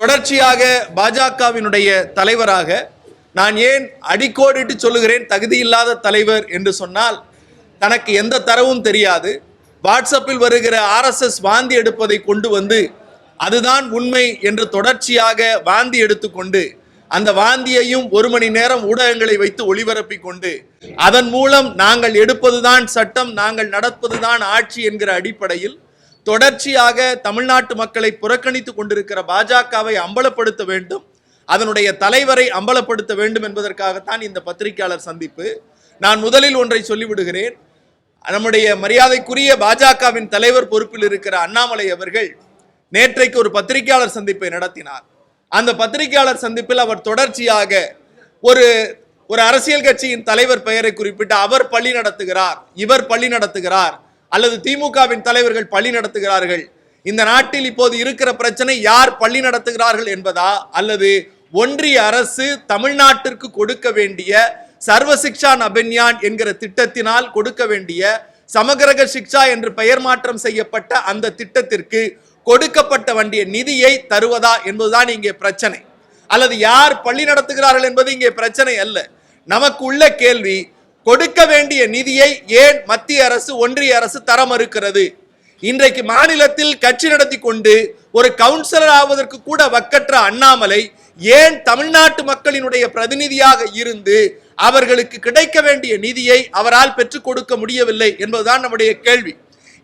தொடர்ச்சியாக பாஜகவினுடைய தலைவராக நான் ஏன் அடிக்கோடிட்டு சொல்லுகிறேன் தகுதியில்லாத தலைவர் என்று சொன்னால், தனக்கு எந்த தரவும் தெரியாது, வாட்ஸ்அப்பில் வருகிற RSS வாந்தி எடுப்பதை கொண்டு வந்து அதுதான் உண்மை என்று தொடர்ச்சியாக வாந்தி எடுத்துக்கொண்டு அந்த வாந்தியையும் 1 மணி நேரம் ஊடகங்களை வைத்து ஒளிபரப்பி கொண்டு அதன் மூலம் நாங்கள் எடுப்பதுதான் சட்டம், நாங்கள் நடப்பதுதான் ஆட்சி என்கிற அடிப்படையில் தொடர்ச்சியாக தமிழ்நாட்டு மக்களை புறக்கணித்துக் கொண்டிருக்கிற பாஜகவை அம்பலப்படுத்த வேண்டும், அதனுடைய தலைவரை அம்பலப்படுத்த வேண்டும் என்பதற்காகத்தான் இந்த பத்திரிகையாளர் சந்திப்பு. நான் முதலில் ஒன்றை சொல்லிவிடுகிறேன். நம்முடைய மரியாதைக்குரிய பாஜகவின் தலைவர் பொறுப்பில் இருக்கிற அண்ணாமலை அவர்கள் நேற்றைக்கு ஒரு பத்திரிகையாளர் சந்திப்பை நடத்தினார். அந்த பத்திரிகையாளர் சந்திப்பில் அவர் தொடர்ச்சியாக ஒரு அரசியல் கட்சியின் தலைவர் பெயரை குறிப்பிட்டு அவர் பள்ளி நடத்துகிறார், இவர் பள்ளி நடத்துகிறார், அல்லது திமுகவின் தலைவர்கள் பள்ளி நடத்துகிறார்கள், இந்த நாட்டில் இப்போது இருக்கிற பிரச்சனை யார் பள்ளி நடத்துகிறார்கள் என்பதா, அல்லது ஒன்றிய அரசு தமிழ்நாட்டிற்கு கொடுக்க வேண்டிய சர்வ சிக்ஷா அபியான் என்கிற திட்டத்தினால் கொடுக்க வேண்டிய சமகிரக சிக்ஷா என்று பெயர் மாற்றம் செய்யப்பட்ட அந்த திட்டத்திற்கு கொடுக்கப்பட்ட வேண்டிய நிதியை தருவதா என்பதுதான் இங்கே பிரச்சனை, அல்லது யார் பள்ளி நடத்துகிறார்கள் என்பது இங்கே பிரச்சனை அல்ல. நமக்கு உள்ள கேள்வி, கொடுக்க வேண்டிய நிதியை ஏன் மத்திய அரசு ஒன்றிய அரசு தர மறுக்கிறது? இன்றைக்கு மாநிலத்தில் கட்சி நடத்தி கொண்டு ஒரு கவுன்சிலர் ஆவதற்கு கூட வக்கற்ற அண்ணாமலை ஏன் தமிழ்நாட்டு மக்களினுடைய பிரதிநிதியாக இருந்து அவர்களுக்கு கிடைக்க வேண்டிய நிதியை அவரால் பெற்றுக் கொடுக்க முடியவில்லை என்பதுதான் நம்முடைய கேள்வி.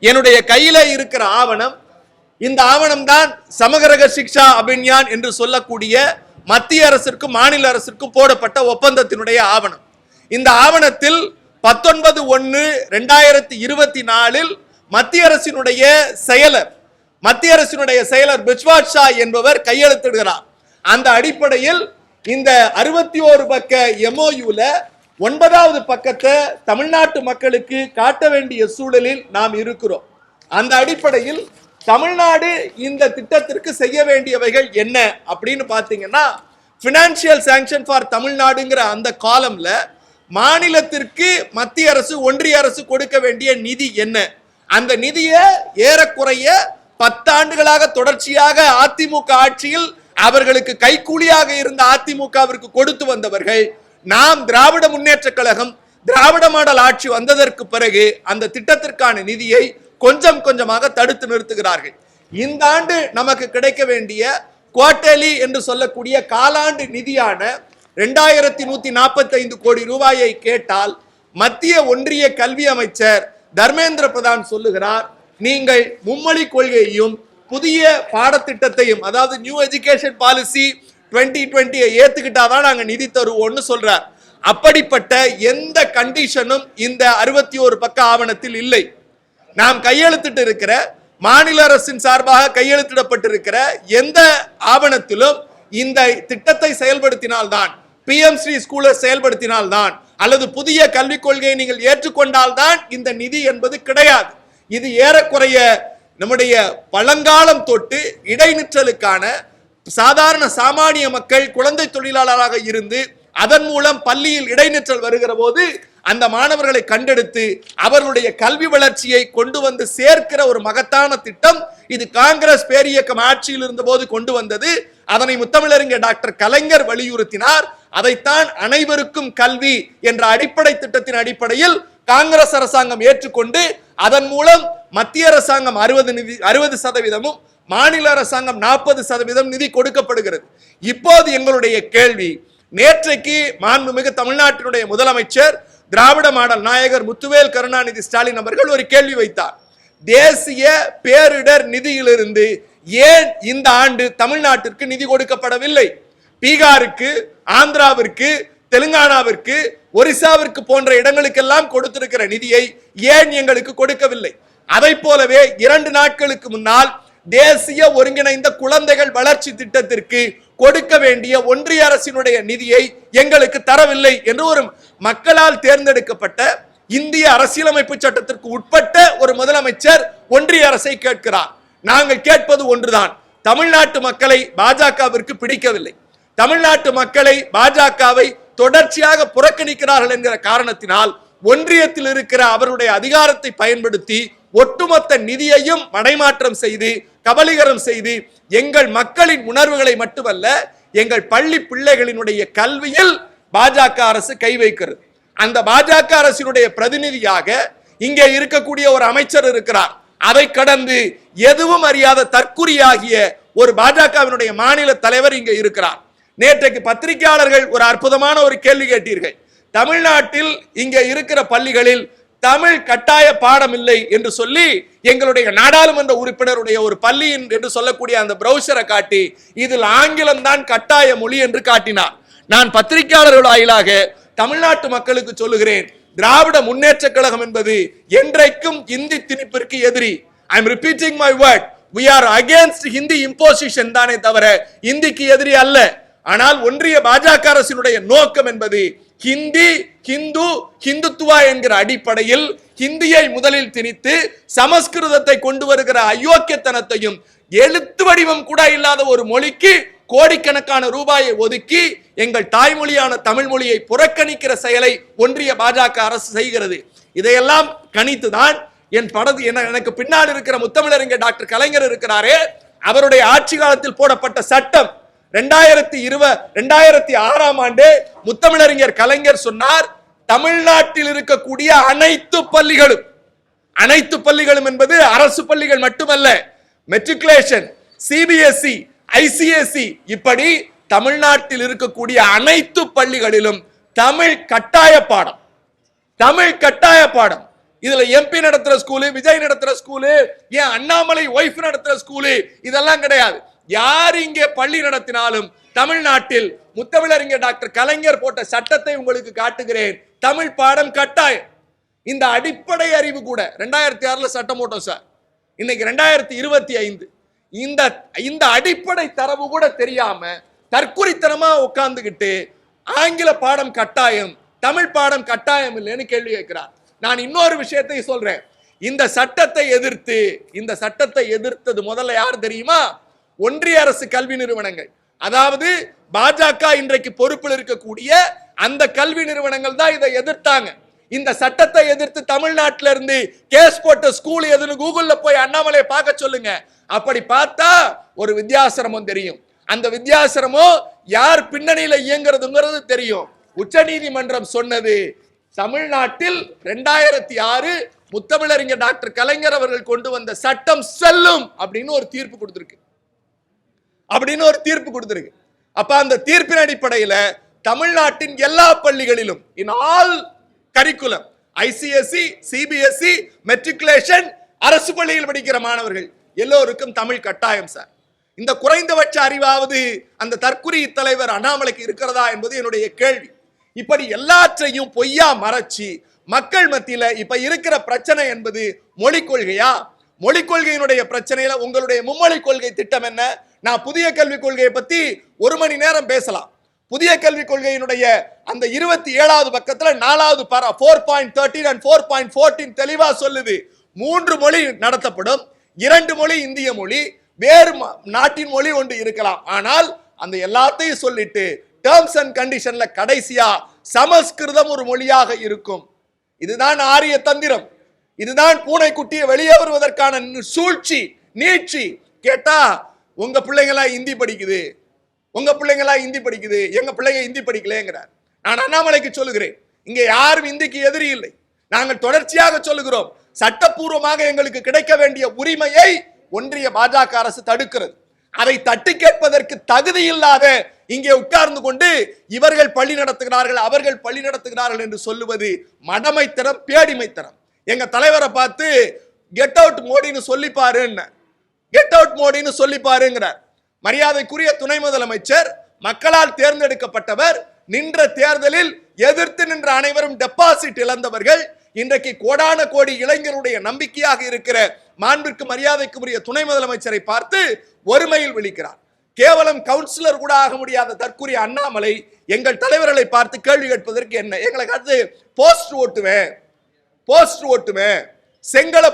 என்னுடைய கையில இருக்கிற ஆவணம், இந்த ஆவணம் தான் சமகிரக சிக்ஷா அபியான் என்று சொல்லக்கூடிய மத்திய அரசிற்கும் மாநில அரசிற்கும் போடப்பட்ட ஒப்பந்தத்தினுடைய ஆவணம். இந்த ஆவணத்தில் 19/1/2024 மத்திய அரசினுடைய செயலர் பிஸ்வாஸ் ஷா என்பவர் கையெழுத்திடுகிறார். அந்த அடிப்படையில் இந்த 61 பக்க MOUல 9வது பக்கத்தை தமிழ்நாட்டு மக்களுக்கு காட்ட வேண்டிய சூழலில் நாம் இருக்கிறோம். அந்த அடிப்படையில் தமிழ்நாடு இந்த திட்டத்திற்கு செய்ய வேண்டியவைகள் என்ன அப்படின்னு பார்த்தீங்கன்னா, பினான்சியல் சாங்ஷன் ஃபார் தமிழ்நாடுங்கிற அந்த காலம்ல மாநிலத்திற்கு மத்திய அரசு ஒன்றிய அரசு கொடுக்க வேண்டிய நிதி என்ன, அந்த நிதியை ஏறக்குறைய 10 ஆண்டுகளாக தொடர்ச்சியாக அதிமுக ஆட்சியில் அவர்களுக்கு கைக்கூலியாக இருந்த அதிமுகவிற்கு கொடுத்து வந்தவர்கள், நாம் திராவிட முன்னேற்ற கழகம் திராவிட மாடல் ஆட்சி வந்ததற்கு பிறகு அந்த திட்டத்திற்கான நிதியை கொஞ்சம் கொஞ்சமாக தடுத்து நிறுத்துகிறார்கள். இந்த ஆண்டு நமக்கு கிடைக்க வேண்டிய குவார்டர்லி என்று சொல்லக்கூடிய காலாண்டு நிதியான 2145 கோடி ரூபாயை கேட்டால் மத்திய ஒன்றிய கல்வி அமைச்சர் தர்மேந்திர பிரதான் சொல்லுகிறார், நீங்கள் மும்மொழி கொள்கையையும் புதிய பாடத்திட்டத்தையும், அதாவது நியூ எஜுகேஷன் பாலிசி 2020 ஏத்துக்கிட்டாதான் நாங்க நிதி தருவோம்னு சொல்றார். அப்படிப்பட்ட எந்த கண்டிஷனும் இந்த 61 பக்க ஆவணத்தில் இல்லை. நாம் கையெழுத்திட்டு இருக்கிற, மாநில அரசின் சார்பாக கையெழுத்திடப்பட்டிருக்கிற எந்த ஆவணத்திலும் இந்த திட்டத்தை செயல்படுத்தினால்தான், PMC ஸ்கூலை செயல்படுத்தினால்தான், அல்லது புதிய கல்விக் கொள்கையை நீங்கள் ஏற்றுக்கொண்டால்தான் இந்த நிதி என்பது கிடையாது. இது ஏறக்குறைய நம்முடைய பழங்காலம் தொட்டு இடைநிற்றலுக்கான சாதாரண சாமானிய மக்கள் குழந்தை தொழிலாளராக இருந்து அதன் மூலம் பள்ளியில் இடைநிற்றல் வருகிற போது அந்த மாணவர்களை கண்டெடுத்து அவர்களுடைய கல்வி வளர்ச்சியை கொண்டு வந்து சேர்க்கிற ஒரு மகத்தான திட்டம் இது. காங்கிரஸ் பேரியக்கம் ஆட்சியில் இருந்த போது கொண்டு வந்தது. அதனை முத்தமிழறிஞர் டாக்டர் கலைஞர் வலியுறுத்தினார். அதைத்தான் அனைவருக்கும் கல்வி என்ற அடிப்படை திட்டத்தின் அடிப்படையில் காங்கிரஸ் அரசாங்கம் ஏற்றுக்கொண்டு அதன் மூலம் மத்திய அரசாங்கம் 60% மாநில அரசாங்கம் 40% நிதி கொடுக்கப்படுகிறது. இப்போது எங்களுடைய கேள்வி, நேற்றைக்கு மாண்புமிகு தமிழ்நாட்டினுடைய முதலமைச்சர் திராவிட மாடல் நாயகர் முத்துவேல் கருணாநிதி ஸ்டாலின் அவர்கள் ஒரு கேள்வி வைத்தார். தேசிய பேரிடர் நிதியிலிருந்து ஏன் இந்த ஆண்டு தமிழ்நாட்டிற்கு நிதி கொடுக்கப்படவில்லை? பீகாருக்கு, ஆந்திராவிற்கு, தெலுங்கானாவிற்கு, ஒரிசாவிற்கு போன்ற இடங்களுக்கெல்லாம் கொடுத்திருக்கிற நிதியை ஏன் எங்களுக்கு கொடுக்கவில்லை? அதை போலவே 2 நாட்களுக்கு முன்னால் தேசிய ஒருங்கிணைந்த குழந்தைகள் வளர்ச்சி திட்டத்திற்கு கொடுக்க வேண்டிய ஒன்றிய அரசினுடைய நிதியை எங்களுக்கு தரவில்லை என்று ஒரு மக்களால் தேர்ந்தெடுக்கப்பட்ட இந்திய அரசியலமைப்பு சட்டத்திற்கு உட்பட்ட ஒரு முதலமைச்சர் ஒன்றிய அரசை கேட்கிறார். நாங்கள் கேட்பது ஒன்றுதான், தமிழ்நாட்டு மக்களை பாஜகவிற்கு பிடிக்கவில்லை, தமிழ்நாட்டு மக்களை பாஜகவை தொடர்ச்சியாக புறக்கணிக்கிறார்கள் என்கிற காரணத்தினால் ஒன்றியத்தில் இருக்கிற அவருடைய அதிகாரத்தை பயன்படுத்தி ஒட்டுமொத்த நிதியையும் மடைமாற்றம் செய்து கபலீகரம் செய்து எங்கள் மக்களின் உணர்வுகளை மட்டுமல்ல எங்கள் பள்ளி பிள்ளைகளினுடைய கல்வியில் பாஜக அரசு கை வைக்கிறது. அந்த பாஜக அரசினுடைய பிரதிநிதியாக இங்கே இருக்கக்கூடிய ஒரு அமைச்சர் இருக்கிறார். அதை கடந்து எதுவும் அறியாத தற்குறியாகிய ஒரு பாஜகவினுடைய மாநில தலைவர் இங்கே இருக்கிறார். நேற்றைக்கு பத்திரிகையாளர்கள் ஒரு அற்புதமான ஒரு கேள்வி கேட்டீர்கள். தமிழ்நாட்டில் இங்கே இருக்கிற பள்ளிகளில் தமிழ் கட்டாய பாடம் இல்லை என்று சொல்லி எங்களுடைய நாடாளுமன்ற உறுப்பினருடைய ஒரு பள்ளியின் என்று சொல்லக்கூடிய அந்த பிரவுசரை காட்டி இதில் ஆங்கிலம் தான் கட்டாய மொழி என்று காட்டினார். நான் பத்திரிகையாளர்கள் வாயிலாக தமிழ்நாட்டு மக்களுக்கு சொல்லுகிறேன், திராவிட முன்னேற்ற கழகம் என்பது என்றைக்கும் இந்தி திணிப்பிற்கு எதிரி. I am repeating my word. we are against Hindi imposition தானே தவிர இந்திக்கு எதிரி அல்ல. ஆனால் ஒன்றிய பாஜக அரசினுடைய நோக்கம் என்பது ஹிந்தி ஹிந்து ஹிந்துத்துவா என்கிற அடிப்படையில் ஹிந்தியை முதலில் திணித்து சமஸ்கிருதத்தை கொண்டு வருகிற அயோக்கியத்தனத்தையும் எழுத்து வடிவம் கூட இல்லாத ஒரு மொழிக்கு கோடிக்கணக்கான ரூபாயை ஒதுக்கி எங்கள் தாய்மொழியான தமிழ் மொழியை புறக்கணிக்கிற செயலை ஒன்றிய பாஜக அரசு செய்கிறது. இதையெல்லாம் கணித்துதான் எனக்கு பின்னால் இருக்கிற முத்தமிழறிஞர் டாக்டர் கலைஞர் இருக்கிறாரே, அவருடைய ஆட்சி காலத்தில் போடப்பட்ட சட்டம் 2006ஆம் ஆண்டு முத்தமிழறிஞர் கலைஞர் சொன்னார், தமிழ்நாட்டில் இருக்கக்கூடிய அனைத்து பள்ளிகளும் என்பது அரசு பள்ளிகள் மட்டுமல்ல, மெட்ரிகுலேஷன், சிபிஎஸ்இ, ஐசிஎஸ்இ இப்படி தமிழ்நாட்டில் இருக்கக்கூடிய அனைத்து பள்ளிகளிலும் தமிழ் கட்டாய பாடம். இதுல எம்பி நடத்துற ஸ்கூலு, விஜய் நடத்துற ஸ்கூலு, ஏன் அண்ணாமலை ஒய்ஃப் நடத்துற ஸ்கூலு இதெல்லாம் கிடையாது. யார் இங்கே பள்ளி நடத்தினாலும் தமிழ்நாட்டில் முத்தமிழறிஞர் டாக்டர் கலைஞர் போட்ட சட்டத்தை உங்களுக்கு காட்டுகிறேன். தமிழ் பாடம் கட்டாயம். இந்த அடிப்படை அறிவு கூட 2006 சட்டம் போட்டோம் சார். இன்னைக்கு 2025. இந்த அடிப்படை தரவு கூட தெரியாம தற்குறித்தனமா உட்கார்ந்துகிட்டு ஆங்கில பாடம் கட்டாயம், தமிழ் பாடம் கட்டாயம் இல்லைன்னு கேள்வி கேட்கிறார். நான் இன்னொரு விஷயத்தை சொல்றேன். இந்த சட்டத்தை எதிர்த்தது முதல்ல யார் தெரியுமா? ஒன்றிய அரசு கல்வி நிறுவனங்கள். அதாவது பாஜக இன்றைக்கு பொறுப்பில் இருக்கக்கூடிய அந்த கல்வி நிறுவனங்கள் தான் இதை எதிர்த்தாங்க. இந்த சட்டத்தை எதிர்த்து தமிழ்நாட்டில இருந்து கேஸ் போட்ட ஸ்கூல் எதுன்னு கூகுள்ல போய் அண்ணாமலையை பார்க்க சொல்லுங்க. அப்படி பார்த்தா ஒரு வித்யாசிரமம் தெரியும். அந்த வித்யாசிரமம் யார் பின்னணியில இயங்குறதுங்கிறது தெரியும். உச்சநீதிமன்றம் சொன்னது, தமிழ்நாட்டில் 2006 முத்தமிழறிஞர் டாக்டர் கலைஞர் அவர்கள் கொண்டு வந்த சட்டம் செல்லும் அப்படின்னு ஒரு தீர்ப்பு கொடுத்திருக்கு. அப்ப அந்த தீர்ப்பின் அடிப்படையில் தமிழ்நாட்டின் எல்லா பள்ளிகளிலும் in all curriculum, ICSE, CBSE, matriculation, அரசு பள்ளியில் படிக்கிற மாணவர்கள் எல்லோருக்கும் தமிழ் கட்டாயம் சார். இந்த குறைந்தபட்ச அறிவாவது அந்த தற்குறி தலைவர் அண்ணாமலைக்கு இருக்கிறதா என்பது என்னுடைய கேள்வி. இப்படி எல்லாற்றையும் பொய்யா மறைச்சி மக்கள் மத்தியில இப்ப இருக்கிற பிரச்சனை என்பது மொழிக் கொள்கையா? மொழிக் கொள்கையினுடைய பிரச்சனையில உங்களுடைய மும்மொழி கொள்கை திட்டம் என்ன? நான் புதிய கல்விக் கொள்கையை பத்தி 1 மணி நேரம் பேசலாம். புதிய கல்விக் கொள்கையினுடைய அந்த 27வது பக்கத்துல 4வது பாரா 4.13 and 4.14 தெளிவா சொல்லுது. 3 மொழி நடத்தப்படும், 2 மொழி இந்திய மொழி, வேறு நாட்டின் மொழி ஒன்று இருக்கலாம். ஆனால் அந்த எல்லாத்தையும் சொல்லிட்டு டேர்ம்ஸ் அண்ட் கண்டிஷன்ல கடைசியா சமஸ்கிருதம் ஒரு மொழியாக இருக்கும். இதுதான் ஆரிய தந்திரம். இதுதான் பூனைக்குட்டியை வெளியே வருவதற்கான சூழ்ச்சி, நீட்சி. கேட்டா உங்க பிள்ளைங்களா ஹிந்தி படிக்குது, எங்க பிள்ளைங்க ஹிந்தி படிக்கலங்கிறார். நான் அண்ணாமலைக்கு சொல்லுகிறேன், இங்க யாரும் இந்திக்கு எதிரி இல்லை. நாங்கள் தொடர்ச்சியாக சொல்லுகிறோம், சட்டப்பூர்வமாக எங்களுக்கு கிடைக்க வேண்டிய உரிமையை ஒன்றிய பாஜக அரசு தடுக்கிறது. அதை தட்டி கேட்பதற்கு தகுதி இல்லாத இங்கே உட்கார்ந்து கொண்டு இவர்கள் பள்ளி நடத்துகிறார்கள், அவர்கள் பள்ளி நடத்துகிறார்கள் என்று சொல்லுவது மடமைத்தனம், பேடிமைத்தனம். எங்க தலைவரை பார்த்து கெட் அவுட் மோடின்னு சொல்லிப்பாருங்கிறார். மரியாதைக்குரிய துணை முதலமைச்சர், மக்களால் தேர்ந்தெடுக்கப்பட்டவர், நின்ற தேர்தலில் எதிர்த்து நின்ற அனைவரும் டெபாசிட் இழந்தவர்கள். இன்றைக்கு கோடான கோடி இளைஞருடைய நம்பிக்கையாக இருக்கிற மாண்பிற்கு மரியாதைக்குரிய துணை முதலமைச்சரை பார்த்து ஒருமையில் விழிக்கிறார். கேவலம் கவுன்சிலர் கூட ஆக முடியாத தற்குரிய அண்ணாமலை எங்கள் தலைவர்களை பார்த்து கேள்வி கேட்பதற்கு என்ன? எங்களை பார்த்து போஸ்ட் ஓட்டுவேன், செங்கலை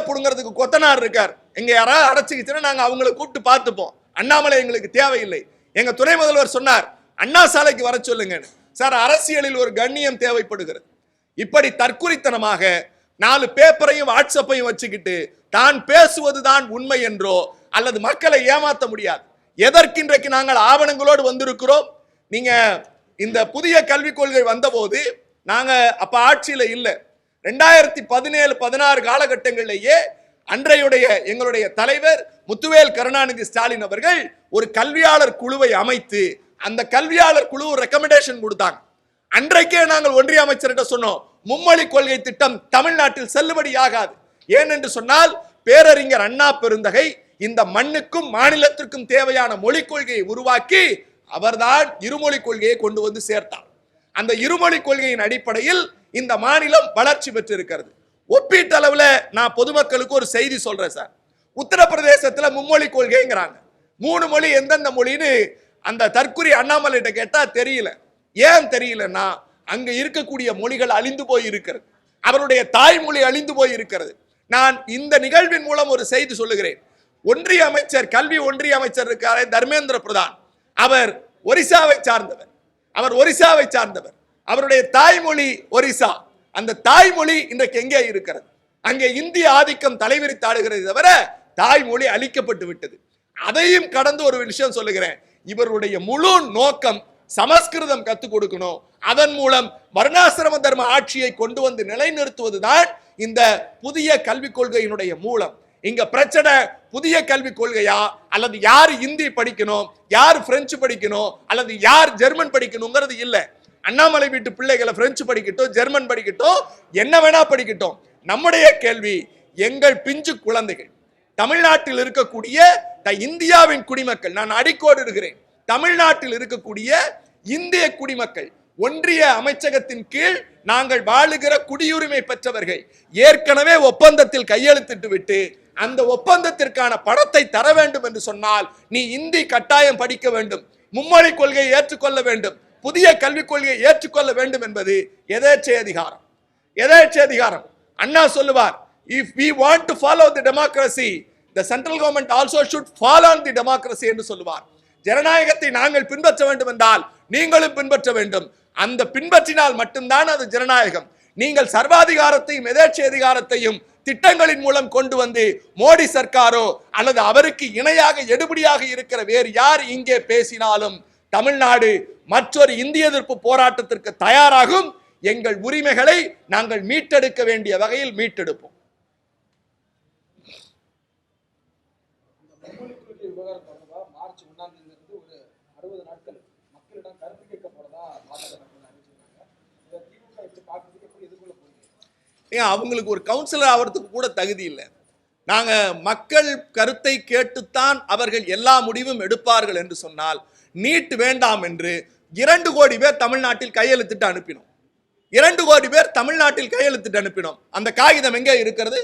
புடுங்கிறதுக்கு கொத்தனார் இருக்கார், எங்க யாராவது அடைச்சிக்கிச்சுன்னா நாங்க அவங்களை கூப்பிட்டு பார்த்துப்போம். அண்ணாமலை எங்களுக்கு தேவையில்லை. எங்க துணை முதல்வர் சொன்னார், அண்ணா சாலைக்கு வர சொல்லுங்க சார். அரசியலில் ஒரு கண்ணியம் தேவைப்படுகிறது. இப்படி தற்குறித்தனமாக 4 பேப்பரையும் வாட்ஸ்அப்பையும் வச்சுக்கிட்டு தான் பேசுவதுதான் உண்மை என்றோ அல்லது மக்களை ஏமாற்ற முடியாது. எதற்கு இன்றைக்கு நாங்கள் ஆவணங்களோடு வந்திருக்கிறோம்? நீங்க இந்த புதிய கல்விக் கொள்கை வந்தபோது நாங்க அப்ப ஆட்சியில இல்லை. 2017-16 காலகட்டங்களிலேயே அன்றையுடைய எங்களுடைய தலைவர் முத்துவேல் கருணாநிதி ஸ்டாலின் அவர்கள் ஒரு கல்வியாளர் குழுவை அமைத்து அந்த கல்வியாளர் குழு ரெக்கமெண்டேஷன் கொடுத்தாங்க. அன்றைக்கே நாங்கள் ஒன்றிய அமைச்சர்கிட்ட சொன்னோம், மும்மொழி கொள்கை திட்டம் தமிழ்நாட்டில் செல்லுபடியாகாது. ஏனென்று சொன்னால் பேரறிஞர் அண்ணா பெருந்தகை இந்த மண்ணுக்கும் மாநிலத்திற்கும் தேவையான மொழிக் கொள்கையை உருவாக்கி அவர்தான் இருமொழி கொள்கையை கொண்டு வந்து சேர்த்தார். அந்த இருமொழி கொள்கையின் அடிப்படையில் இந்த மாநிலம் வளர்ச்சி பெற்றிருக்கிறது. ஒப்பீட்டளவுல நான் பொதுமக்களுக்கு ஒரு செய்தி சொல்றேன் சார். உத்தரப்பிரதேசத்துல மும்மொழி கொள்கைங்கிறாங்க. 3 மொழி எந்தெந்த மொழின்னு அந்த தற்குறி அண்ணாமலைகிட்ட கேட்டா தெரியல. ஏன் தெரியலன்னா அங்க இருக்கக்கூடிய மொழிகள் அழிந்து போய் இருக்கிறது. அவருடைய தாய்மொழி அழிந்து போய் இருக்கிறது. நான் இந்த நிகழ்வின் மூலம் ஒரு செய்தி சொல்லுகிறேன். ஒன்றிய அமைச்சர், கல்வி ஒன்றிய அமைச்சர் இருக்காரே தர்மேந்திர பிரதான், அவர் ஒரிசாவை சார்ந்தவர். அவருடைய தாய்மொழி ஒரிசா. அந்த தாய்மொழி இன்றைக்கு எங்கே இருக்கிறது? அங்கே இந்திய ஆதிக்கம் தலைவிரித்தாடுகிறது தவிர தாய்மொழி அழிக்கப்பட்டு விட்டது. அதையும் கடந்து ஒரு விஷயம் சொல்லுகிறேன். இவருடைய முழு நோக்கம் சமஸ்கிருதம் கத்துக் கொடுக்கணும், அதன் மூலம் வர்ணாசிரம தர்ம ஆட்சியை கொண்டு வந்து நிலைநிறுத்துவதுதான் இந்த புதிய கல்விக் கொள்கையினுடைய மூலம். இங்க பிரச்சனை புதிய கல்விக் கொள்கையா அல்லது யார் இந்தி படிக்கணும், யார் பிரெஞ்சு படிக்கணும், அல்லது யார் ஜெர்மன் படிக்கணுங்கிறது இல்ல. அண்ணாமலை வீட்டு பிள்ளைகளை பிரெஞ்சு படிக்கட்டும், ஜெர்மன் படிக்கட்டும், என்ன வேணா படிக்கட்டும். நம்முடைய கேள்வி, எங்கள் பிஞ்சு குழந்தைகள் தமிழ்நாட்டில் இருக்கக்கூடிய இந்தியாவின் குடிமக்கள், நான் அடிக்கோடு இருக்கிறேன், தமிழ்நாட்டில் இருக்கக்கூடிய இந்திய குடிமக்கள், ஒன்றிய அமைச்சகத்தின் கீழ் நாங்கள் வாழுகிற குடியுரிமை பெற்றவர்கள் ஏற்கனவே ஒப்பந்தத்தில் கையெழுத்திட்டு விட்டு அந்த ஒப்பந்தத்திற்கான பணத்தை தர வேண்டும் என்று சொன்னால் நீ இந்தி கட்டாயம் படிக்க வேண்டும், மும்மொழி கொள்கையை ஏற்றுக்கொள்ள வேண்டும், புதிய கல்விக் கொள்கையை ஏற்றுக்கொள்ள வேண்டும் என்பது எதேச்சை அதிகாரம். அண்ணா சொல்லுவார், if we want to follow the democracy, the central government also should follow the democracy என்று சொல்லுவார். ஜனநாயகத்தை நாங்கள் பின்பற்ற வேண்டும் என்றால் நீங்களும் பின்பற்ற வேண்டும். அந்த பின்பற்றினால் மட்டும்தான் அது ஜனநாயகம். நீங்கள் சர்வாதிகாரத்தையும் எதேச்சை அதிகாரத்தையும் திட்டங்களின் மூலம் கொண்டு வந்து மோடி சர்க்காரோ அல்லது அவருக்கு இணையாக எடுபடியாக இருக்கிற வேறு யார் இங்கே பேசினாலும் தமிழ்நாடு மற்றொரு இந்திய எதிர்ப்பு போராட்டத்திற்கு தயாராகும். எங்கள் உரிமைகளை நாங்கள் மீட்டெடுக்க வேண்டிய வகையில் மீட்டெடுப்போம். மார்ச் 1ஆம் தேதியிலிருந்து ஒரு 60 நாட்கள் மக்களிடம் கருத்து கேட்க போறதா அவங்களுக்கு ஒரு கவுன்சிலர் ஆகிறதுக்கு கூட தகுதி இல்லை. நாங்க மக்கள் கருத்தை கேட்டுத்தான் அவர்கள் எல்லா முடிவும் எடுப்பார்கள் என்று சொன்னால் நீட் வேண்டாம் என்று 2 கோடி பேர் தமிழ்நாட்டில் கையெழுத்திட்டு அனுப்பினோம். 2 கோடி பேர் தமிழ்நாட்டில் கையெழுத்திட்டு அனுப்பினோம். அந்த காகிதம் எங்கே இருக்கிறது?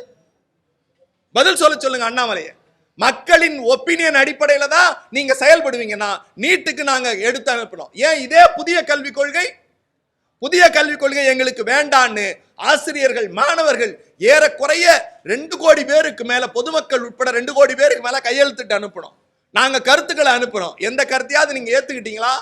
பதில் சொல்லுங்க அண்ணாமலையை. மக்களின் ஒப்பீனியன் அடிப்படையில தான் நீங்க செயல்படுவீங்கன்னா நீட்டுக்கு நாங்க எடுத்து அனுப்பினோம். ஏன் இதே புதிய கல்விக் கொள்கை எங்களுக்கு வேண்டான்னு ஆசிரியர்கள், மாணவர்கள் ஏறக்குறைய 2 கோடி பேருக்கு மேல, பொதுமக்கள் உட்பட 2 கோடி பேருக்கு மேல கையெழுத்திட்டு அனுப்பணும். நாங்க கருத்துக்களை அனுப்புறோம். எந்த கருத்தையாவது நீங்க ஏத்துக்கிட்டீங்களா?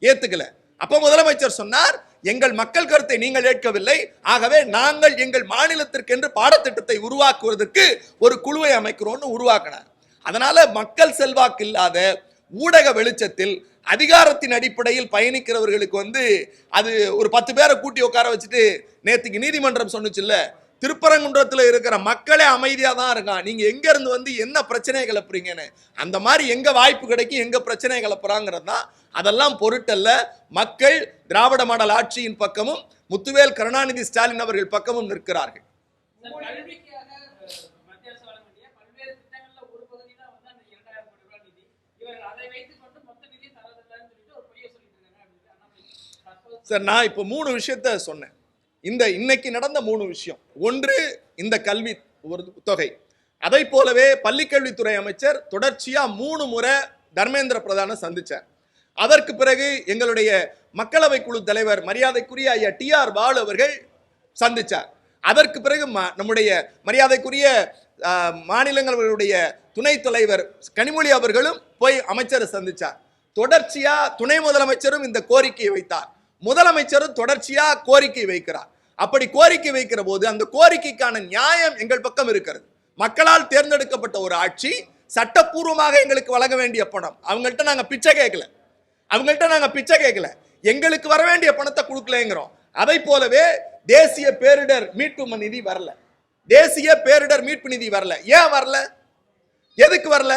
ஏத்துக்கல. அப்ப முதலமைச்சர் சொன்னார், எங்கள் மக்கள் கருத்தை நீங்கள் ஏற்கவில்லை, ஆகவே நாங்கள் எங்கள் மாநிலத்திற்கென்று பாடத்திட்டத்தை உருவாக்குவதற்கு ஒரு குழுவை அமைக்கிறோம்னு உருவாக்கினார். அதனால மக்கள் செல்வாக்கு இல்லாத ஊடக வெளிச்சத்தில் அதிகாரத்தின் அடிப்படையில் பயணிக்கிறவர்களுக்கு அது ஒரு 10 பேரை கூட்டி உட்கார வச்சுட்டு நேற்றுக்கு நீதிமன்றம் சொன்னுச்சுல்ல, திருப்பரங்குன்றத்தில் இருக்கிற மக்களே அமைதியாக தான் இருக்கான், நீங்க எங்க இருந்து என்ன பிரச்சனையை கிளப்புறீங்கன்னு. அந்த மாதிரி எங்க வாய்ப்பு கிடைக்கும், எங்க பிரச்சனையை கிளப்புறாங்கிறது தான். அதெல்லாம் பொருட்டல்ல. மக்கள் திராவிட மாடல் ஆட்சியின் பக்கமும் முத்துவேல் கருணாநிதி ஸ்டாலின் அவர்கள் பக்கமும் நிற்கிறார்கள். சார், நான் இப்போ 3 விஷயத்த சொன்னேன். இன்னைக்கு நடந்த 3 விஷயம். ஒன்று, இந்த கல்வி ஒரு தொகை. அதை போலவே பள்ளிக்கல்வித்துறை அமைச்சர் தொடர்ச்சியா 3 முறை தர்மேந்திர பிரதானை சந்திச்சார். அதற்கு பிறகு எங்களுடைய மக்களவை குழு தலைவர் மரியாதைக்குரிய ஐயா TR பாலு அவர்கள் சந்திச்சார். அதற்கு பிறகு நம்முடைய மரியாதைக்குரிய மாநிலங்களுடைய துணைத் தலைவர் கனிமொழி அவர்களும் போய் அமைச்சரை சந்திச்சார். தொடர்ச்சியா துணை முதலமைச்சரும் இந்த கோரிக்கையை வைத்தார். முதலமைச்சரும் தொடர்ச்சியா கோரிக்கை வைக்கிறார். அப்படி கோரிக்கை வைக்கிற போது அந்த கோரிக்கைக்கான நியாயம் எங்கள் பக்கம் இருக்கிறது. மக்களால் தேர்ந்தெடுக்கப்பட்ட ஒரு ஆட்சி சட்டப்பூர்வமாக எங்களுக்கு வழங்க வேண்டிய பணம், அவங்கள்ட்ட நாங்க பிச்சை கேட்கல, எங்களுக்கு வர வேண்டிய பணத்தை கொடுக்கலங்கிறோம். அதை போலவே தேசிய பேரிடர் மீட்பு நிதி வரல, ஏன் வரல, எதுக்கு வரல?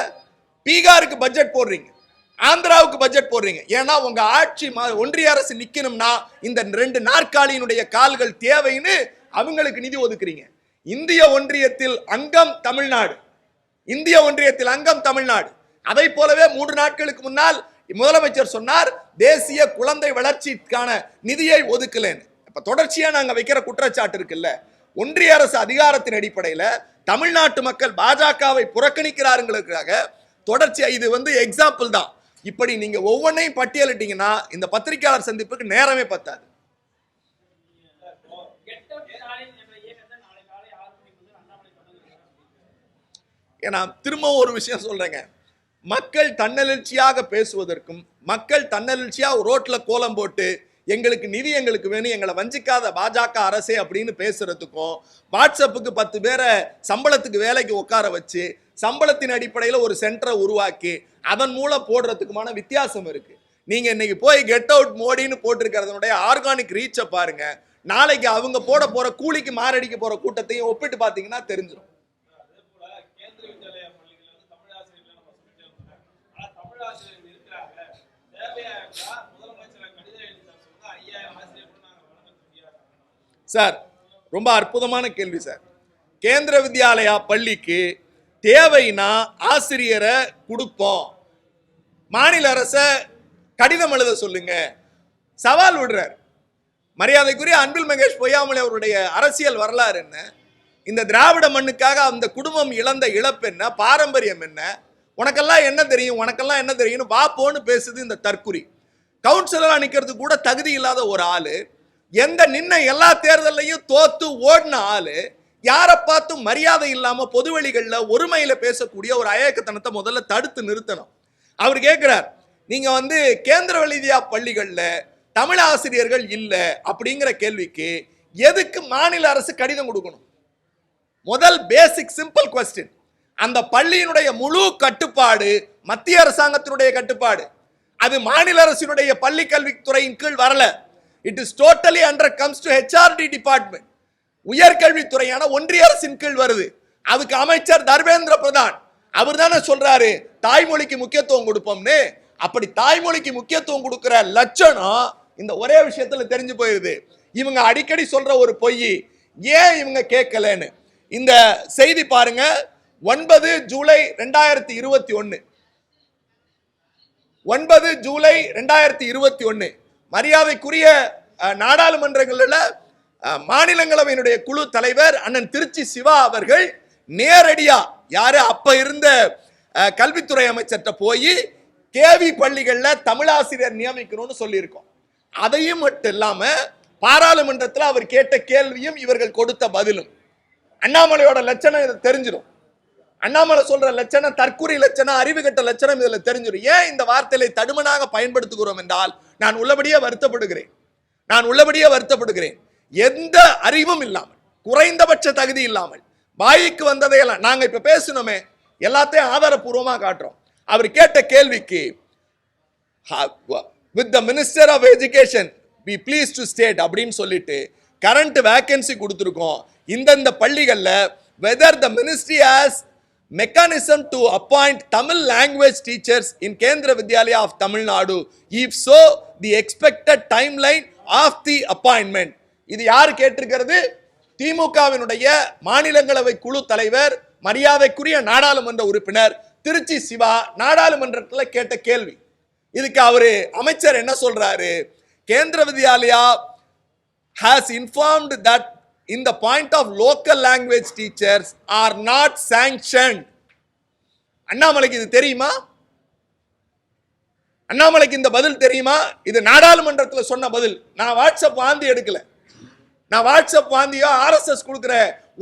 பீகாருக்கு பட்ஜெட் போடுறீங்க, ஆந்திராவுக்கு பட்ஜெட் போடுறீங்க. ஏன்னா உங்க ஆட்சி ஒன்றிய அரசு நிக்கணும்னா இந்த 2 நாற்காலியினுடைய கால்கள் தேவைன்னு அவங்களுக்கு நிதி ஒதுக்குறீங்க. இந்திய ஒன்றியத்தில் அங்கம் தமிழ்நாடு. அதை போலவே 3 நாட்களுக்கு முன்னால் முதலமைச்சர் சொன்னார் தேசிய குழந்தை வளர்ச்சிக்கான நிதியை ஒதுக்கலன்னு. இப்ப தொடர்ச்சியா நாங்க வைக்கிற குற்றச்சாட்டு இருக்குல்ல, ஒன்றிய அரசு அதிகாரத்தின் அடிப்படையில் தமிழ்நாட்டு மக்கள் பாஜகவை புறக்கணிக்கிறார்களுக்காக தொடர்ச்சியா இது எக்ஸாம்பிள் தான். இப்படி நீங்க ஒவ்வொன்றையும் பட்டியலிட்டீங்கன்னா இந்த பத்திரிகையாளர் சந்திப்புக்கு நேரமே பத்தாது. ஏன்னா திரும்பவும் ஒரு விஷயம் சொல்றேங்க, மக்கள் தன்னெழுச்சியாக பேசுவதற்கும் மக்கள் தன்னெழுச்சியாக ரோட்ல கோலம் போட்டு எங்களுக்கு நிதி எங்களுக்கு வேணும், எங்களை வஞ்சிக்காத பாஜக அரசே அப்படின்னு பேசுறதுக்கும் வாட்ஸ்அப்புக்கு 10 பேரை சம்பளத்துக்கு வேலைக்கு உட்கார வச்சு சம்பளத்தின் அடிப்படையில் ஒரு சென்டரை உருவாக்கி அதன் மூலம் போடுறதுக்குமான வித்தியாசம் இருக்கு. நீங்க இன்னைக்கு போய் கெட் அவுட் மோடின்னு போட்டிருக்கிறதுனுடைய ஆர்கானிக் ரீச்சை பாருங்க, நாளைக்கு அவங்க போட போற கூலிக்கு மாரடிக்க போற கூட்டத்தையும் ஒப்பிட்டு பார்த்தீங்கன்னா தெரிஞ்சிடும். சார் ரொம்ப அற்புதமான கேள்வி சார். கேந்திர வித்யாலயா பள்ளிக்கு தேவைன்னா ஆசிரியரை கொடுப்போம், மாநில அரச கடிதம் எழுத சொல்லுங்க, சவால் விடுறார். மரியாதைக்குரிய அன்பில் மகேஷ் பொய்யாமொழி அவருடைய அரசியல் வரலாறு என்ன, இந்த திராவிட மண்ணுக்காக அந்த குடும்பம் இழந்த இழப்பு என்ன, பாரம்பரியம் என்ன, உனக்கெல்லாம் என்ன தெரியும் வாப்போன்னு பேசுது இந்த தற்குறி. கவுன்சிலரா நிக்கிறது கூட தகுதி இல்லாத ஒரு ஆளு, எல்லா தேர்தலையும் தோத்து ஓடின ஆளு, யாரை பார்த்தும் மரியாதை இல்லாம பொதுவெளிகள்ல ஒருமையில பேசக்கூடிய ஒரு அயக்கத்தனத்தை முதல்ல தடுத்து நிறுத்தணும். அவர் கேட்கிறார், நீங்க கேந்திர வித்யா பள்ளிகள்ல தமிழ் ஆசிரியர்கள் இல்ல அப்படிங்கிற கேள்விக்கு எதுக்கு மாநில அரசு கடிதம் கொடுக்கணும்? முதல் பேசிக் சிம்பிள் கொஸ்டின். அந்த பள்ளியினுடைய முழு கட்டுப்பாடு மத்திய அரசாங்கத்தினுடைய கட்டுப்பாடு, அது மாநில அரசினுடைய பள்ளி கல்வித்துறையின் கீழ் வரல. It is totally under comes to HRD department, உயர்கல்வித்துறையான ஒன்றிய அரசின் கீழ் வருது. அதுக்கு அமைச்சர் தர்மேந்திர பிரதான் அவர் தானே சொல்றாரு தாய்மொழிக்கு முக்கியத்துவம் கொடுப்போம்னு. அப்படி தாய்மொழிக்கு முக்கியத்துவம் கொடுக்கிற லட்சணம் இந்த ஒரே விஷயத்துல தெரிஞ்சு போயிருது. இவங்க அடிக்கடி சொல்ற ஒரு பொய், ஏன் இவங்க கேட்கலன்னு இந்த செய்தி பாருங்க. 9 ஜூலை 2021 9 ஜூலை 2021 மரியாதைக்குரிய நாடாளுமன்றங்களில் மாநிலங்களவையினுடைய குழு தலைவர் அண்ணன் திருச்சி சிவா அவர்கள் நேரடியா அப்ப இருந்த கல்வித்துறை அமைச்சர்கிட்ட போய் கேவி பள்ளிகள்ல தமிழாசிரியர் நியமிக்கணும்னு சொல்லியிருக்கோம். அதையும் மட்டும் இல்லாம பாராளுமன்றத்தில் அவர் கேட்ட கேள்வியும் இவர்கள் கொடுத்த பதிலும் அண்ணாமலையோட லட்சணம் இதை தெரிஞ்சிடும். அண்ணாமலை சொல்ற லட்சணம் தற்குறி லட்சணம், அறிவு கட்ட லட்சணம் இதுல தெரிஞ்சிடும். ஏன் இந்த வார்த்தையை தடுமனாக பயன்படுத்துகிறோம் என்றால் நான் உள்ளபடியே வருத்தப்படுகிறேன். எந்த அறிவும் இல்லாமல், குறைந்தபட்ச தகுதி இல்லாமல், வாய்க்கு வந்ததையெல்லாம் நாங்க இப்ப பேசணுமே எல்லாத்தையும் ஆதாரப்பூர்வமா காட்டுறோம். அவர் கேட்ட கேள்விக்கு with the minister of education be pleased to state அப்படின்னு சொல்லிட்டு கரண்ட் வேகன்சி கொடுத்திருக்கோம். இந்த பள்ளிகள்ல whether the ministry has mechanism to appoint Tamil language teachers in Kendra Vidyalaya of Tamil Nadu, if so the expected timeline of the appointment. இது யார் கேட்டிருக்கிறது? திமுகவினுடைய மாநிலங்களவை குழு தலைவர் மரியாதைக்குரிய நாடாளுமன்ற உறுப்பினர் திருச்சி சிவா நாடாளுமன்றத்தில் கேட்ட கேள்வி. இதுக்கு அவரு அமைச்சர் என்ன சொல்றாரு? கேந்திர Vidyalaya has informed that in the point of local language teachers are not sanctioned. அண்ணாமலைக்கு இது தெரியுமா? அண்ணாமலைக்கு இந்த பதில் தெரியுமா? இது நாடாளுமன்றத்தில் சொன்ன பதில். நான் வாட்ஸ்அப் வாந்தி எடுக்கல, நான் வாட்ஸ்அப் வாந்தியோ RSS கொடுக்கிற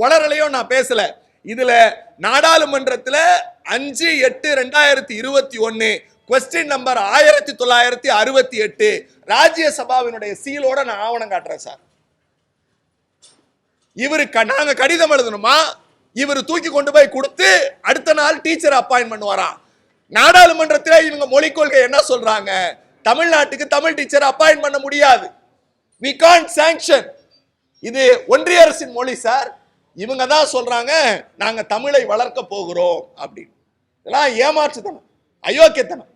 வளரலையோ நான் பேசல. இதுல நாடாளுமன்றத்தில் 5/8/2021 கொஸ்டின் நம்பர் 1968 ராஜ்யசபாவினுடைய சீலோட நான் ஆவணம் காட்டுறேன் சார். நாங்க கடிதம் எழுதணுமா, இவர் தூக்கி கொண்டு போய் கொடுத்து அடுத்த நாள் டீச்சர் அப்பாயின்ட் பண்ணுவாராம். நாடாளுமன்றத்தில் இவங்க மொழிக் கொள்கை என்ன சொல்றாங்க, தமிழ்நாட்டுக்கு தமிழ் டீச்சர் அப்பாயின்ட் பண்ண முடியாது, we can't sanction. இது ஒன்றிய அரசின் மொழி சார். இவங்க தான் சொல்றாங்க நாங்க தமிழை வளர்க்க போகிறோம் அப்படின்னு. இதெல்லாம் ஏமாற்றுத்தனம், அயோக்கியத்தனம்.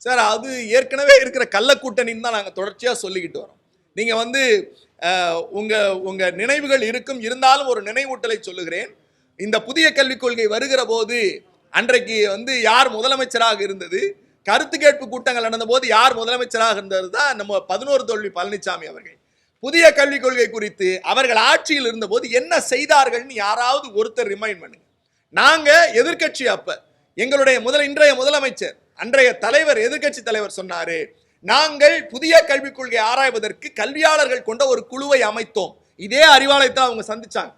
சார் அது ஏற்கனவே இருக்கிற கள்ள கூட்டணின்னு தான் நாங்க தொடர்ச்சியா சொல்லிக்கிட்டு வரோம். நீங்க உங்க நினைவுகள் இருந்தாலும் ஒரு நினைவூட்டலை சொல்லுகிறேன். இந்த புதிய கல்விக் கொள்கை வருகிற போது அன்றைக்கு யார் முதலமைச்சராக இருந்தது, கருத்து கேட்பு கூட்டங்கள் நடந்த போது யார் முதலமைச்சராக இருந்தது தான் நம்ம 11 தோல்வி பழனிசாமி அவர்கள். புதிய கல்விக் கொள்கை குறித்து அவர்கள் ஆட்சியில் இருந்த போது என்ன செய்தார்கள்னு யாராவது ஒருத்தர் ரிமைண்ட் பண்ணுங்க. நாங்க எதிர்கட்சி, அப்ப எங்களுடைய இன்றைய முதலமைச்சர் அன்றைய தலைவர் எதிர்கட்சி தலைவர் சொன்னாரு, நாங்கள் புதிய கல்விக் கொள்கை ஆராய்வதற்கு கல்வியாளர்கள் கொண்ட ஒரு குழுவை அமைத்தோம். இதே அறிவாலயத்தை அவங்க சந்திச்சாங்க.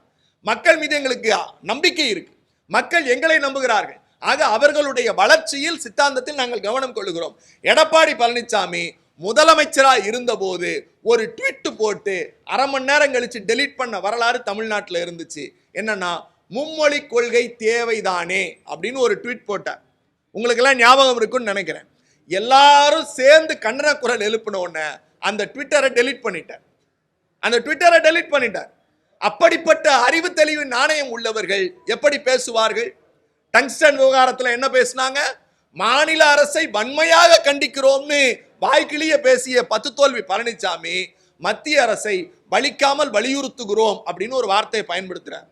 மக்கள் மீது எங்களுக்கு நம்பிக்கை இருக்கு, மக்கள் எங்களை நம்புகிறார்கள், ஆக அவர்களுடைய வளர்ச்சியில் சித்தாந்தத்தில் நாங்கள் கவனம் கொள்ளுகிறோம். எடப்பாடி பழனிசாமி முதலமைச்சராக இருந்த போது ஒரு ட்வீட் போட்டு அரை மணி நேரம் கழிச்சு டெலீட் பண்ண வரலாறு தமிழ்நாட்டில் இருந்துச்சு. என்னன்னா, மும்மொழி கொள்கை தேவைதானே அப்படின்னு ஒரு ட்வீட் போட்டார். உங்களுக்கு எல்லாம் ஞாபகம் இருக்குன்னு நினைக்கிறேன். எல்லாரும் சேர்ந்து கண்டன குரல் எழுப்பின உடனே அந்த ட்விட்டரை டெலீட் பண்ணிட்டார். அப்படிப்பட்ட அறிவு தெளிவு நாணயம் உள்ளவர்கள் எப்படி பேசுவார்கள்? டங்ஸ்டன் விவகாரத்தில் என்ன பேசினாங்க? மாநில அரசை வன்மையாக கண்டிக்கிறோம்னு வாய்க்கிளிய பேசிய 10 தோல்வி பழனிசாமி மத்திய அரசை வலிக்காமல் வலியுறுத்துகிறோம் அப்படின்னு ஒரு வார்த்தையை பயன்படுத்துறார்.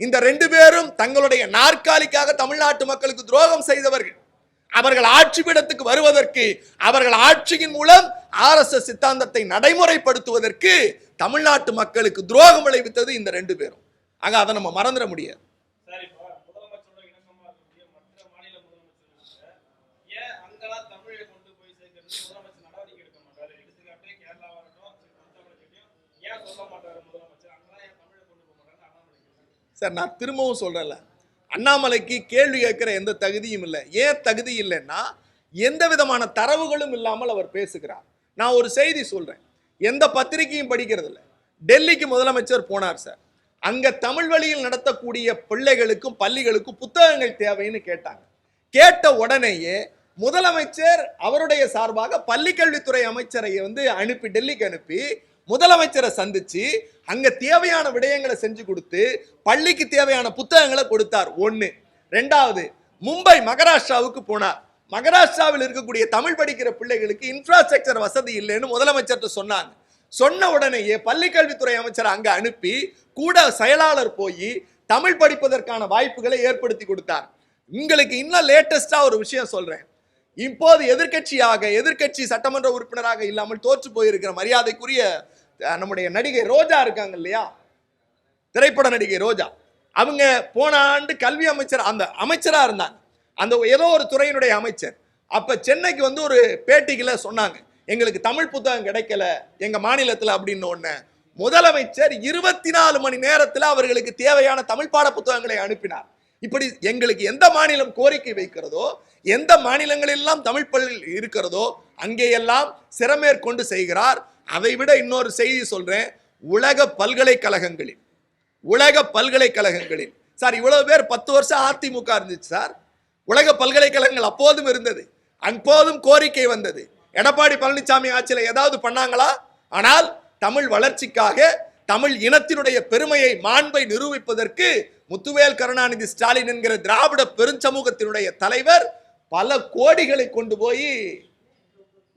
இந்த 2 பேரும் தங்களுடைய நாற்காலிக்காக தமிழ்நாட்டு மக்களுக்கு துரோகம் செய்தவர்கள். அவர்கள் ஆட்சி பீடத்துக்கு வருவதற்கு, அவர்கள் ஆட்சியின் மூலம் RSS சித்தாந்தத்தை நடைமுறைப்படுத்துவதற்கு தமிழ்நாட்டு மக்களுக்கு துரோகம் விளைவித்தது இந்த 2 பேரும். ஆக அதை நம்ம மறந்துட முடியாது. சார் நான் திரும்பவும் சொல்றேன்ல, அண்ணாமலைக்கு கேள்வி கேட்கிற எந்த தகுதியும் இல்லை. ஏன் தகுதி இல்லைன்னா, எந்த விதமான தரவுகளும் இல்லாமல் அவர் பேசுகிறார். நான் ஒரு செய்தி சொல்றேன், எந்த பத்திரிகையும் படிக்கிறது இல்லை. டெல்லிக்கு முதலமைச்சர் போனார் சார். அங்க தமிழ் வழியில் நடத்தக்கூடிய பிள்ளைகளுக்கும் பள்ளிகளுக்கும் புத்தகங்கள் தேவைன்னு கேட்டாங்க. கேட்ட உடனேயே முதலமைச்சர் அவருடைய சார்பாக பள்ளிக்கல்வித்துறை அமைச்சரை டெல்லிக்கு அனுப்பி முதலமைச்சரை சந்திச்சு அங்க தேவையான விடயங்களை செஞ்சு கொடுத்து பள்ளிக்கு தேவையான புத்தகங்களை கொடுத்தார். 1. 2வது, மும்பை மகாராஷ்டிராவுக்கு போனார். மகாராஷ்டிராவில் இருக்கக்கூடிய தமிழ் படிக்கிற பிள்ளைகளுக்கு இன்ஃப்ராஸ்ட்ரக்சர் வசதி இல்லைன்னு முதலமைச்சர் சொன்னாங்க. சொன்ன உடனேயே பள்ளிக்கல்வித்துறை அமைச்சர் அங்க அனுப்பி கூட செயலாளர் போய் தமிழ் படிப்பதற்கான வாய்ப்புகளை ஏற்படுத்தி கொடுத்தார். உங்களுக்கு இன்னும் லேட்டஸ்டா ஒரு விஷயம் சொல்றேன். இப்போது எதிர்கட்சி சட்டமன்ற உறுப்பினராக இல்லாமல் தோற்று போயிருக்கிற மரியாதைக்குரிய நம்முடைய நடிகை ரோஜா இருக்காங்க இல்லையா, திரைப்பட நடிகை ரோஜா, அவங்க போன ஆண்டு கல்வி அமைச்சர் அந்த அமைச்சரா இருந்தாங்க, அந்த ஏதோ ஒரு துறையினுடைய அமைச்சர். அப்ப சென்னைக்கு ஒரு பேட்டிகளை சொன்னாங்க, எங்களுக்கு தமிழ் புத்தகம் கிடைக்கல எங்க மாநிலத்தில் அப்படின்னு. ஒண்ணு முதலமைச்சர் 24 மணி நேரத்தில் அவர்களுக்கு தேவையான தமிழ் பாட புத்தகங்களை அனுப்பினார். இப்படி எங்களுக்கு எந்த மாநிலம் கோரிக்கை வைக்கிறதோ, எந்த மாநிலங்களெல்லாம் தமிழ் பள்ளி இருக்கிறதோ அங்கேயெல்லாம் சிறமேற்கொண்டு செய்கிறார். அதை விட இன்னொரு செய்தி சொல்றேன், உலக பல்கலைக்கழகங்களில் சார் இவ்வளவு பேர் 10 வருஷம் அதிமுக இருந்துச்சு சார். உலக பல்கலைக்கழகங்கள் அப்போதும் இருந்தது, அப்போதும் கோரிக்கை வந்தது. எடப்பாடி பழனிசாமி ஆட்சியில் ஏதாவது பண்ணாங்களா? ஆனால் தமிழ் வளர்ச்சிக்காக, தமிழ் இனத்தினுடைய பெருமையை மாண்பை நிரூபிப்பதற்கு முத்துவேல் கருணாநிதி ஸ்டாலின் என்கிற திராவிட பெருஞ்சமூகத்தினுடைய தலைவர் பல கோடிகளை கொண்டு போய்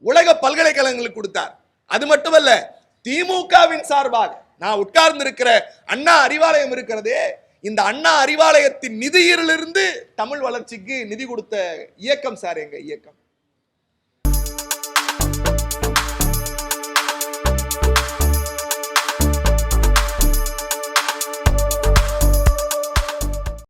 உலக பல்கலைக்கழகங்களுக்கு கொடுத்தார். அது மட்டுமல்ல, திமுகவின் சார்பாக நான் உட்கார்ந்து இருக்கிற அண்ணா அறிவாலயம் இருக்கிறதே, இந்த அண்ணா அறிவாலயத்தின் நிதியிலிருந்து தமிழ் வளர்ச்சிக்கு நிதி கொடுத்த இயக்கம் சார் எங்க இயக்கம்.